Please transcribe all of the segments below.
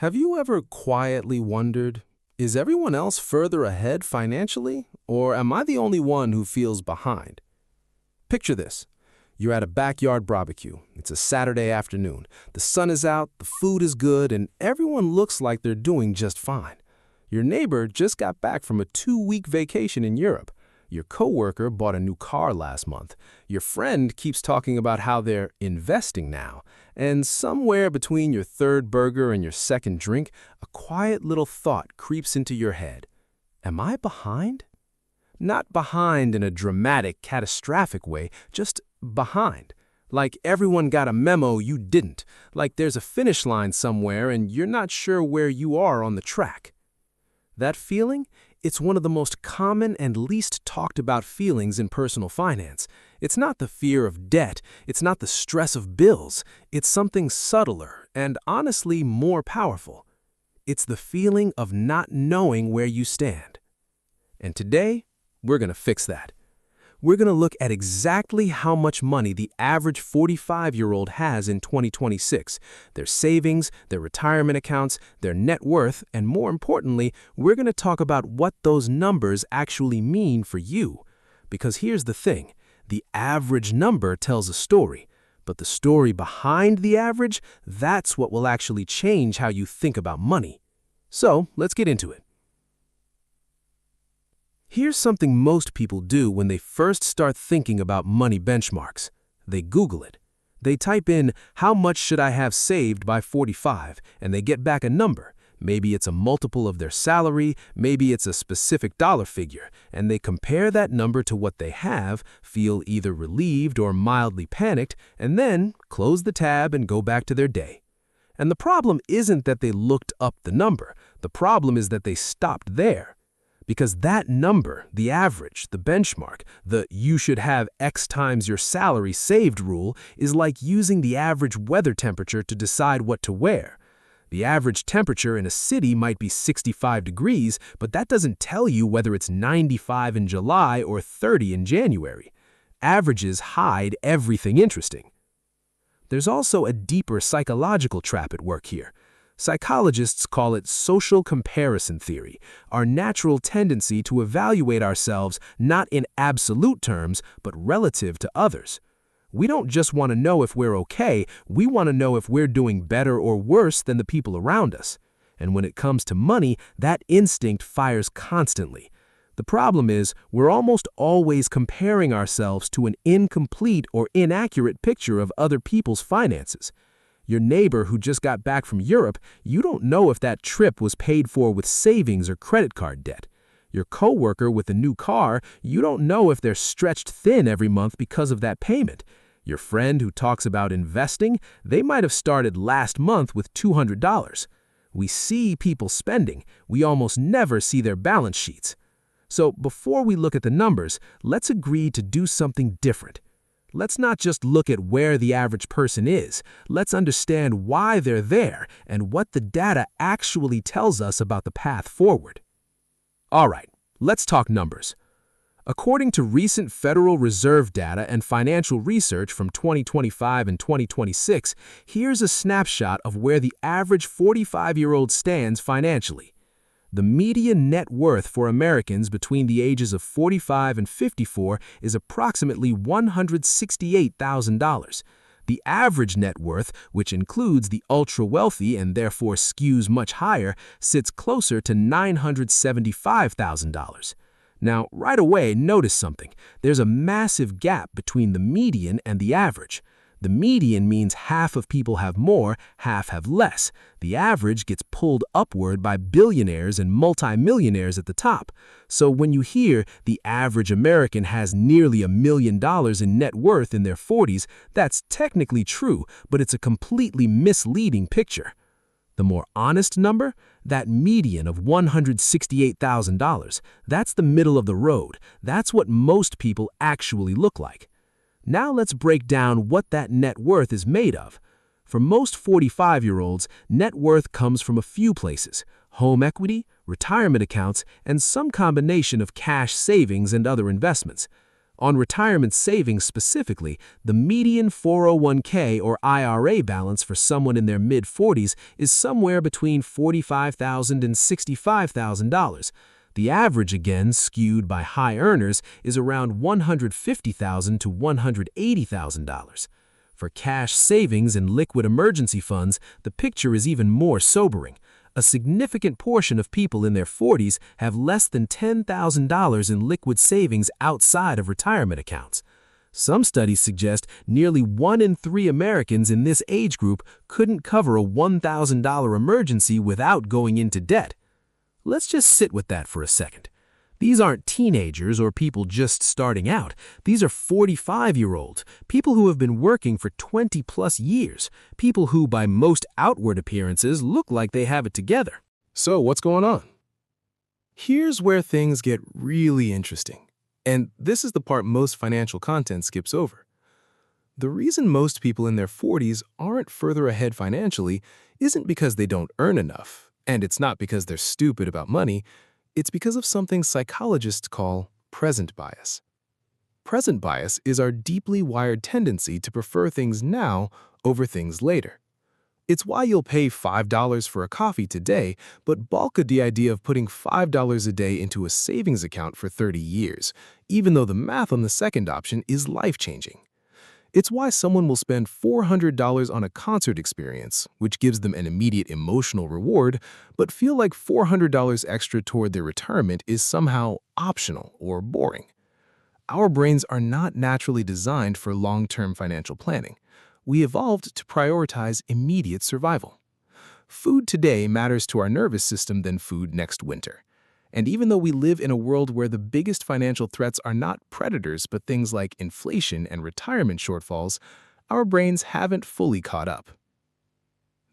Have you ever quietly wondered, is everyone else further ahead financially, or am I the only one who feels behind? Picture this. You're at a backyard barbecue. It's a Saturday afternoon. The sun is out, the food is good, and everyone looks like they're doing just fine. Your neighbor just got back from a 2-week vacation in Europe. Your coworker bought a new car last month. Your friend keeps talking about how they're investing now. And somewhere between your third burger and your second drink, a quiet little thought creeps into your head. Am I behind? Not behind in a dramatic, catastrophic way, just behind. Like everyone got a memo you didn't. Like there's a finish line somewhere and you're not sure where you are on the track. That feeling? It's one of the most common and least talked about feelings in personal finance. It's not the fear of debt, it's not the stress of bills, it's something subtler and honestly more powerful. It's the feeling of not knowing where you stand. And today, we're going to fix that. We're going to look at exactly how much money the average 45-year-old has in 2026, their savings, their retirement accounts, their net worth, and more importantly, we're going to talk about what those numbers actually mean for you. Because here's the thing, the average number tells a story, but the story behind the average, that's what will actually change how you think about money. So, let's get into it. Here's something most people do when they first start thinking about money benchmarks. They Google it. They type in, how much should I have saved by 45, and they get back a number. Maybe it's a multiple of their salary, maybe it's a specific dollar figure, and they compare that number to what they have, feel either relieved or mildly panicked, and then close the tab and go back to their day. And the problem isn't that they looked up the number. The problem is that they stopped there. Because that number, the average, the benchmark, the you should have X times your salary saved rule is like using the average weather temperature to decide what to wear. The average temperature in a city might be 65 degrees, but that doesn't tell you whether it's 95 in July or 30 in January. Averages hide everything interesting. There's also a deeper psychological trap at work here. Psychologists call it social comparison theory, our natural tendency to evaluate ourselves not in absolute terms, but relative to others. We don't just want to know if we're okay, we want to know if we're doing better or worse than the people around us. And when it comes to money, that instinct fires constantly. The problem is, we're almost always comparing ourselves to an incomplete or inaccurate picture of other people's finances. Your neighbor who just got back from Europe, you don't know if that trip was paid for with savings or credit card debt. Your coworker with a new car, you don't know if they're stretched thin every month because of that payment. Your friend who talks about investing, they might have started last month with $200. We see people spending, we almost never see their balance sheets. So before we look at the numbers, let's agree to do something different. Let's not just look at where the average person is. Let's understand why they're there and what the data actually tells us about the path forward. All right, let's talk numbers. According to recent Federal Reserve data and financial research from 2025 and 2026, here's a snapshot of where the average 45-year-old stands financially. The median net worth for Americans between the ages of 45 and 54 is approximately $168,000. The average net worth, which includes the ultra-wealthy and therefore skews much higher, sits closer to $975,000. Now, right away, notice something. There's a massive gap between the median and the average. The median means half of people have more, half have less. The average gets pulled upward by billionaires and multimillionaires at the top. So when you hear the average American has nearly $1 million in net worth in their 40s, that's technically true, but it's a completely misleading picture. The more honest number, that median of $168,000, that's the middle of the road. That's what most people actually look like. Now let's break down what that net worth is made of. For most 45-year-olds, net worth comes from a few places: home equity, retirement accounts, and some combination of cash savings and other investments. On retirement savings specifically, the median 401k or IRA balance for someone in their mid-40s is somewhere between $45,000 and $65,000. The average, again skewed by high earners, is around $150,000 to $180,000. For cash savings and liquid emergency funds, the picture is even more sobering. A significant portion of people in their 40s have less than $10,000 in liquid savings outside of retirement accounts. Some studies suggest nearly 1 in 3 Americans in this age group couldn't cover a $1,000 emergency without going into debt. Let's just sit with that for a second. These aren't teenagers or people just starting out. These are 45-year-olds, people who have been working for 20-plus years, people who, by most outward appearances, look like they have it together. So what's going on? Here's where things get really interesting. And this is the part most financial content skips over. The reason most people in their 40s aren't further ahead financially isn't because they don't earn enough, and it's not because they're stupid about money. It's because of something psychologists call present bias. Present bias is our deeply wired tendency to prefer things now over things later. It's why you'll pay $5 for a coffee today, but balk at the idea of putting $5 a day into a savings account for 30 years, even though the math on the second option is life-changing. It's why someone will spend $400 on a concert experience, which gives them an immediate emotional reward, but feel like $400 extra toward their retirement is somehow optional or boring. Our brains are not naturally designed for long-term financial planning. We evolved to prioritize immediate survival. Food today matters to our nervous system than food next winter. And even though we live in a world where the biggest financial threats are not predators but things like inflation and retirement shortfalls, our brains haven't fully caught up.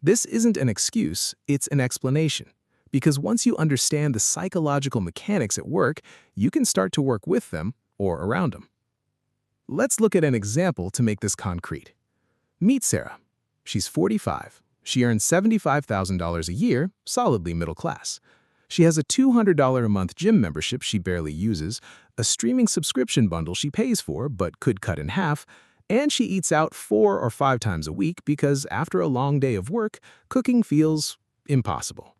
This isn't an excuse, it's an explanation. Because once you understand the psychological mechanics at work, you can start to work with them or around them. Let's look at an example to make this concrete. Meet Sarah. She's 45. She earns $75,000 a year, solidly middle class. She has a $200 a month gym membership she barely uses, a streaming subscription bundle she pays for but could cut in half, and she eats out 4 or 5 times a week because after a long day of work, cooking feels impossible.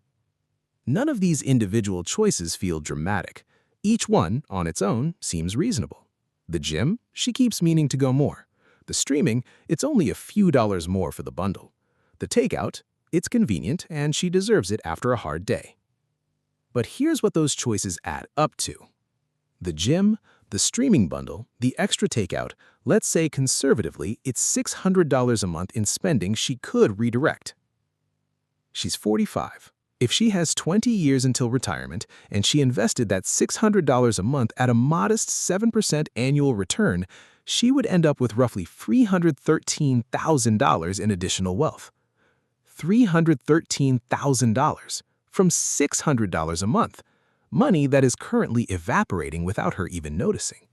None of these individual choices feel dramatic. Each one, on its own, seems reasonable. The gym, she keeps meaning to go more. The streaming, it's only a few dollars more for the bundle. The takeout, it's convenient and she deserves it after a hard day. But here's what those choices add up to. The gym, the streaming bundle, the extra takeout, let's say conservatively it's $600 a month in spending she could redirect. She's 45. If she has 20 years until retirement and she invested that $600 a month at a modest 7% annual return, she would end up with roughly $313,000 in additional wealth. $313,000 from $600 a month, money that is currently evaporating without her even noticing.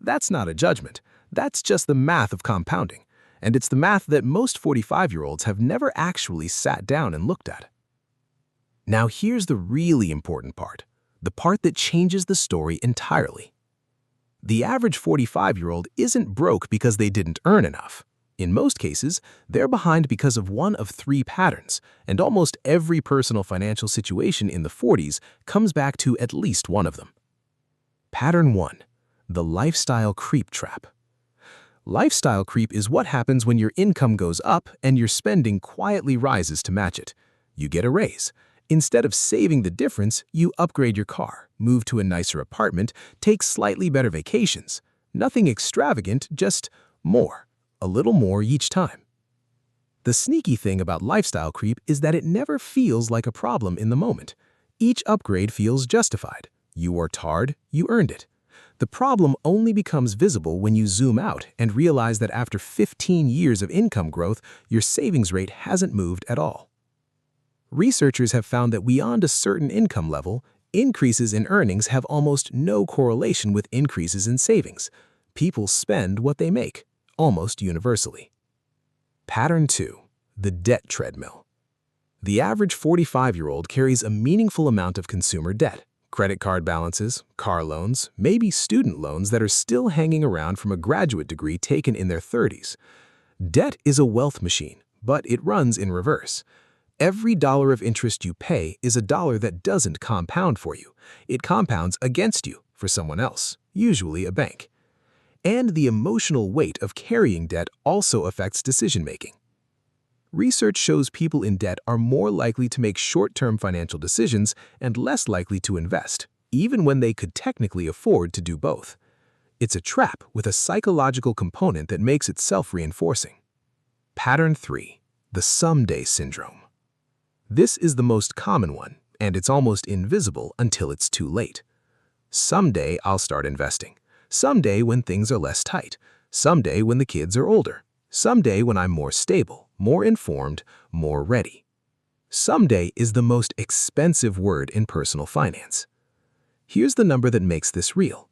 That's not a judgment, that's just the math of compounding, and it's the math that most 45-year-olds have never actually sat down and looked at. Now here's the really important part, the part that changes the story entirely. The average 45-year-old isn't broke because they didn't earn enough. In most cases, they're behind because of one of 3 patterns, and almost every personal financial situation in the 40s comes back to at least one of them. Pattern 1. The lifestyle creep trap. Lifestyle creep is what happens when your income goes up and your spending quietly rises to match it. You get a raise. Instead of saving the difference, you upgrade your car, move to a nicer apartment, take slightly better vacations. Nothing extravagant, just more. A little more each time. The sneaky thing about lifestyle creep is that it never feels like a problem in the moment. Each upgrade feels justified. You worked hard, you earned it. The problem only becomes visible when you zoom out and realize that after 15 years of income growth, your savings rate hasn't moved at all. Researchers have found that beyond a certain income level, increases in earnings have almost no correlation with increases in savings. People spend what they make, almost universally. Pattern 2. The debt treadmill. The average 45-year-old carries a meaningful amount of consumer debt, Credit card balances, car loans, maybe student loans that are still hanging around from a graduate degree taken in their 30s. Debt is a wealth machine, but it runs in reverse. Every dollar of interest you pay is a dollar that doesn't compound for you. It compounds against you for someone else, usually a bank. And the emotional weight of carrying debt also affects decision-making. Research shows people in debt are more likely to make short-term financial decisions and less likely to invest, even when they could technically afford to do both. It's a trap with a psychological component that makes it self-reinforcing. Pattern 3. The someday syndrome. This is the most common one, and it's almost invisible until it's too late. Someday I'll start investing. Someday when things are less tight. Someday when the kids are older. Someday when I'm more stable, more informed, more ready. Someday is the most expensive word in personal finance. Here's the number that makes this real.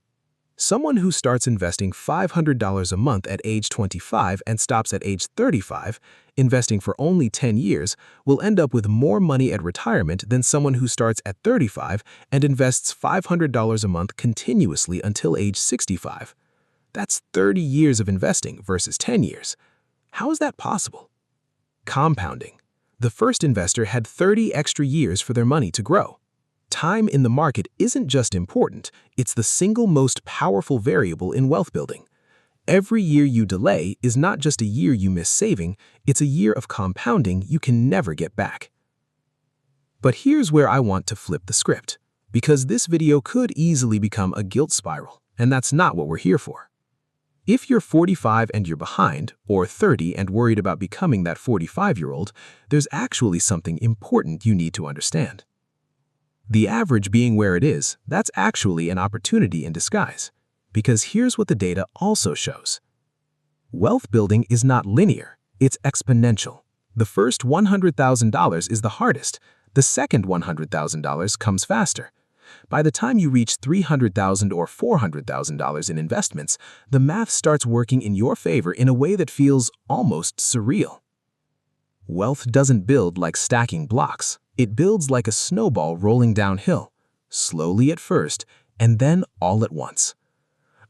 Someone who starts investing $500 a month at age 25 and stops at age 35, investing for only 10 years, will end up with more money at retirement than someone who starts at 35 and invests $500 a month continuously until age 65. That's 30 years of investing versus 10 years. How is that possible? Compounding. The first investor had 30 extra years for their money to grow. Time in the market isn't just important, it's the single most powerful variable in wealth building. Every year you delay is not just a year you miss saving, it's a year of compounding you can never get back. But here's where I want to flip the script, because this video could easily become a guilt spiral, and that's not what we're here for. If you're 45 and you're behind, or 30 and worried about becoming that 45-year-old, there's actually something important you need to understand. The average being where it is, that's actually an opportunity in disguise. Because here's what the data also shows. Wealth building is not linear, it's exponential. The first $100,000 is the hardest. The second $100,000 comes faster. By the time you reach $300,000 or $400,000 in investments, the math starts working in your favor in a way that feels almost surreal. Wealth doesn't build like stacking blocks. It builds like a snowball rolling downhill, slowly at first, and then all at once.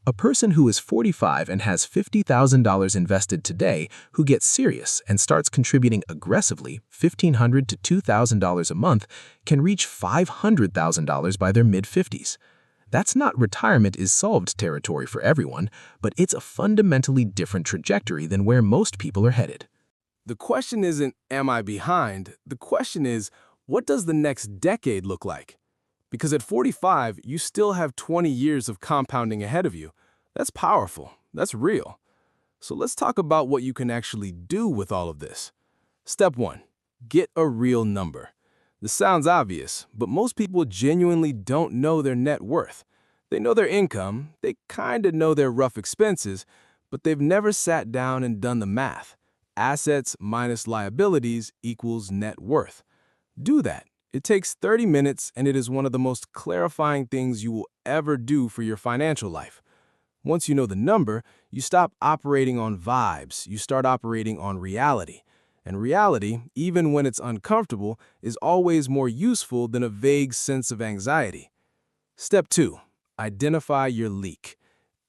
A person who is 45 and has $50,000 invested today who gets serious and starts contributing aggressively $1,500 to $2,000 a month can reach $500,000 by their mid-50s. That's not retirement is solved territory for everyone, but it's a fundamentally different trajectory than where most people are headed. The question isn't, am I behind? The question is, what does the next decade look like? Because at 45, you still have 20 years of compounding ahead of you. That's powerful. That's real. So let's talk about what you can actually do with all of this. Step 1. Get a real number. This sounds obvious, but most people genuinely don't know their net worth. They know their income, they kind of know their rough expenses, but they've never sat down and done the math. Assets minus liabilities equals net worth. Do that. It takes 30 minutes, and it is one of the most clarifying things you will ever do for your financial life. Once you know the number, you stop operating on vibes. You start operating on reality. And reality, even when it's uncomfortable, is always more useful than a vague sense of anxiety. Step 2. Identify your leak.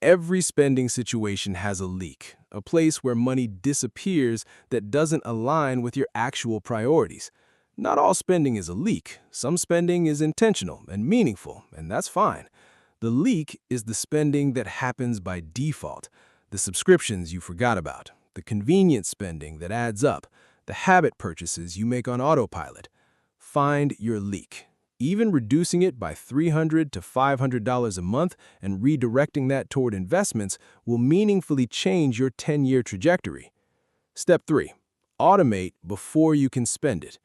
Every spending situation has a leak, a place where money disappears that doesn't align with your actual priorities. Not all spending is a leak. Some spending is intentional and meaningful, and that's fine. The leak is the spending that happens by default, the subscriptions you forgot about, the convenience spending that adds up, the habit purchases you make on autopilot. Find your leak. Even reducing it by $300 to $500 a month and redirecting that toward investments will meaningfully change your 10-year trajectory. Step 3. Automate before you can spend it.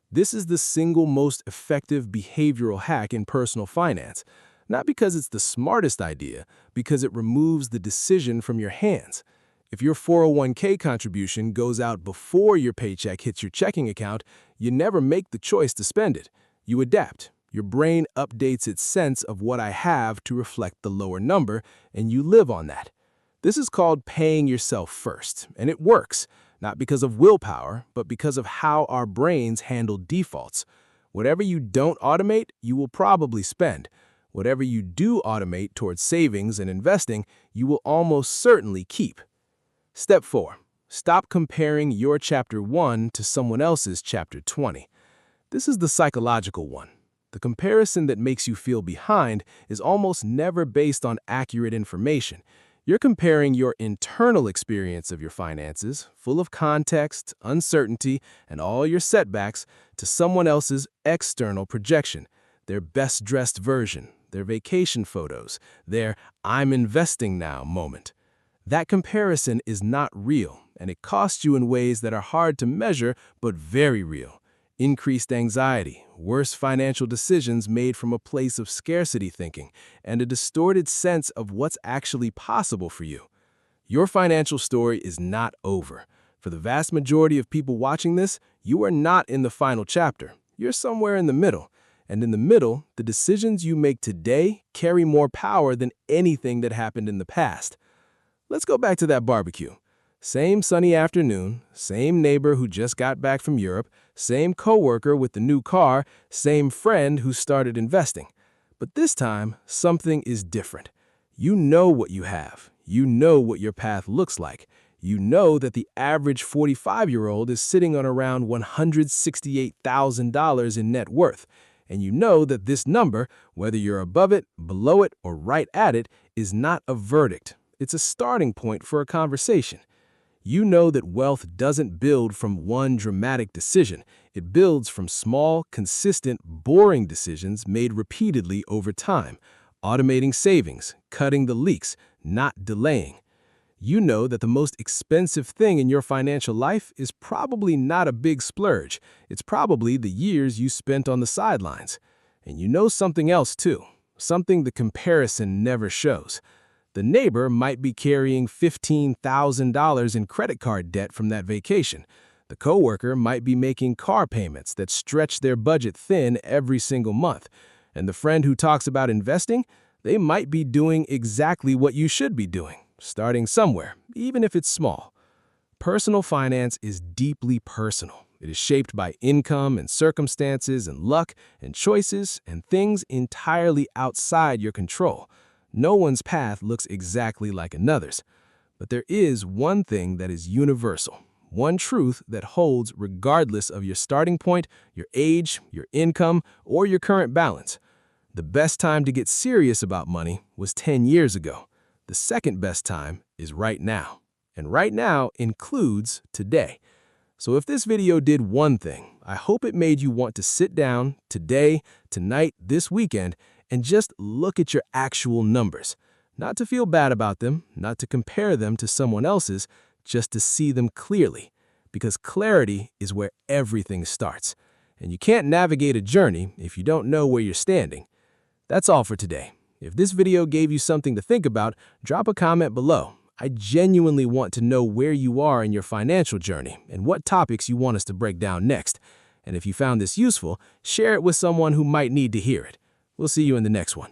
This is the single most effective behavioral hack in personal finance, not because it's the smartest idea, because it removes the decision from your hands. If your 401k contribution goes out before your paycheck hits your checking account, you never make the choice to spend it. You adapt. Your brain updates its sense of what I have to reflect the lower number, and you live on that. This is called paying yourself first, and it works. Not because of willpower, but because of how our brains handle defaults. Whatever you don't automate, you will probably spend. Whatever you do automate towards savings and investing, you will almost certainly keep. Step 4. Stop comparing your Chapter 1 to someone else's Chapter 20. This is the psychological one. The comparison that makes you feel behind is almost never based on accurate information. You're comparing your internal experience of your finances, full of context, uncertainty, and all your setbacks, to someone else's external projection, their best-dressed version, their vacation photos, their "I'm investing now" moment. That comparison is not real, and it costs you in ways that are hard to measure but very real. Increased anxiety, worse financial decisions made from a place of scarcity thinking, and a distorted sense of what's actually possible for you. Your financial story is not over. For the vast majority of people watching this, you are not in the final chapter. You're somewhere in the middle. And in the middle, the decisions you make today carry more power than anything that happened in the past. Let's go back to that barbecue. Same sunny afternoon, same neighbor who just got back from Europe, same coworker with the new car, same friend who started investing. But this time, something is different. You know what you have. You know what your path looks like. You know that the average 45-year-old is sitting on around $168,000 in net worth. And you know that this number, whether you're above it, below it, or right at it, is not a verdict. It's a starting point for a conversation. You know that wealth doesn't build from one dramatic decision. It builds from small, consistent, boring decisions made repeatedly over time, automating savings, cutting the leaks, not delaying. You know that the most expensive thing in your financial life is probably not a big splurge. It's probably the years you spent on the sidelines. And you know something else too, something the comparison never shows. The neighbor might be carrying $15,000 in credit card debt from that vacation. The coworker might be making car payments that stretch their budget thin every single month. And the friend who talks about investing, they might be doing exactly what you should be doing, starting somewhere, even if it's small. Personal finance is deeply personal. It is shaped by income and circumstances and luck and choices and things entirely outside your control. No one's path looks exactly like another's, but there is one thing that is universal, one truth that holds regardless of your starting point, your age, your income, or your current balance. The best time to get serious about money was 10 years ago. The second best time is right now, and right now includes today. So if this video did one thing, I hope it made you want to sit down today, tonight, this weekend, and just look at your actual numbers. Not to feel bad about them, not to compare them to someone else's, just to see them clearly. Because clarity is where everything starts. And you can't navigate a journey if you don't know where you're standing. That's all for today. If this video gave you something to think about, drop a comment below. I genuinely want to know where you are in your financial journey and what topics you want us to break down next. And if you found this useful, share it with someone who might need to hear it. We'll see you in the next one.